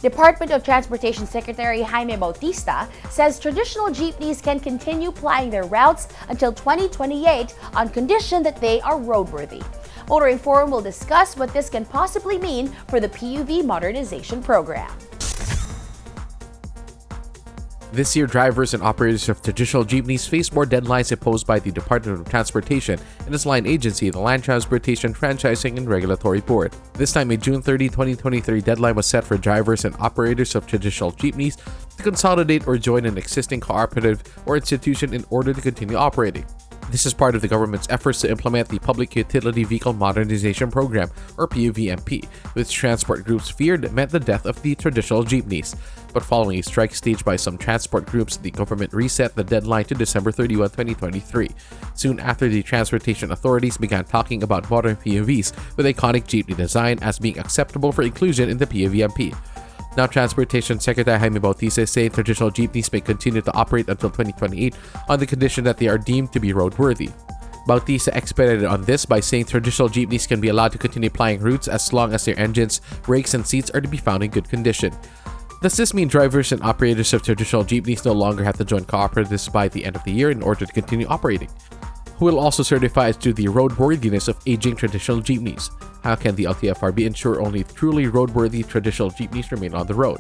Department of Transportation Secretary Jaime Bautista says traditional jeepneys can continue plying their routes until 2028 on condition that they are roadworthy. Motoring Forum will discuss what this can possibly mean for the PUV Modernization Program. This year, drivers and operators of traditional jeepneys face more deadlines imposed by the Department of Transportation and its line agency, the Land Transportation Franchising and Regulatory Board. This time, a June 30, 2023 deadline was set for drivers and operators of traditional jeepneys to consolidate or join an existing cooperative or institution in order to continue operating. This is part of the government's efforts to implement the Public Utility Vehicle Modernization Program, or PUVMP, which transport groups feared meant the death of the traditional jeepneys. But following a strike staged by some transport groups, the government reset the deadline to December 31, 2023. Soon after, the transportation authorities began talking about modern PUVs with iconic jeepney design as being acceptable for inclusion in the PUVMP. Now, Transportation Secretary Jaime Bautista is saying traditional jeepneys may continue to operate until 2028 on the condition that they are deemed to be roadworthy. Bautista expedited on this by saying traditional jeepneys can be allowed to continue plying routes as long as their engines, brakes, and seats are to be found in good condition. Does this mean drivers and operators of traditional jeepneys no longer have to join cooperatives by the end of the year in order to continue operating? Who will also certify as to the roadworthiness of aging traditional jeepneys? How can the LTFRB ensure only truly roadworthy traditional jeepneys remain on the road?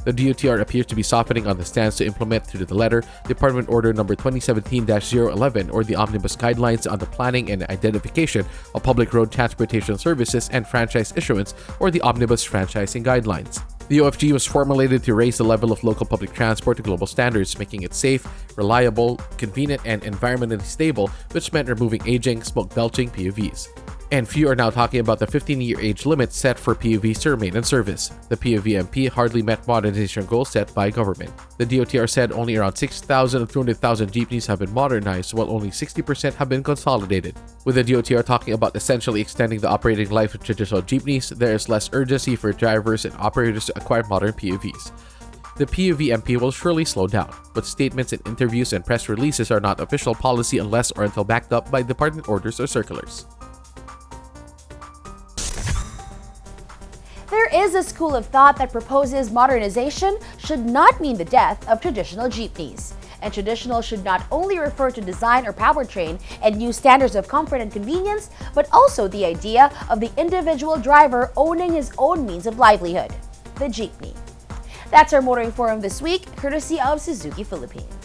The DOTR appears to be softening on the stance to implement through the letter Department Order No. 2017-011, or the Omnibus Guidelines on the Planning and Identification of Public Road Transportation Services and Franchise Issuance, or the Omnibus Franchising Guidelines. The OFG was formulated to raise the level of local public transport to global standards, making it safe, reliable, convenient, and environmentally stable, which meant removing aging, smoke-belching PUVs. And few are now talking about the 15-year age limit set for PUVs to remain in service. The PUVMP hardly met modernization goals set by government. The DOTR said only around 6,000 of 200,000 jeepneys have been modernized, while only 60% have been consolidated. With the DOTR talking about essentially extending the operating life of traditional jeepneys, there is less urgency for drivers and operators to acquire modern PUVs. The PUVMP will surely slow down, but statements and interviews and press releases are not official policy unless or until backed up by department orders or circulars. There is a school of thought that proposes modernization should not mean the death of traditional jeepneys. And traditional should not only refer to design or powertrain and new standards of comfort and convenience, but also the idea of the individual driver owning his own means of livelihood, the jeepney. That's our Motoring Forum this week, courtesy of Suzuki Philippines.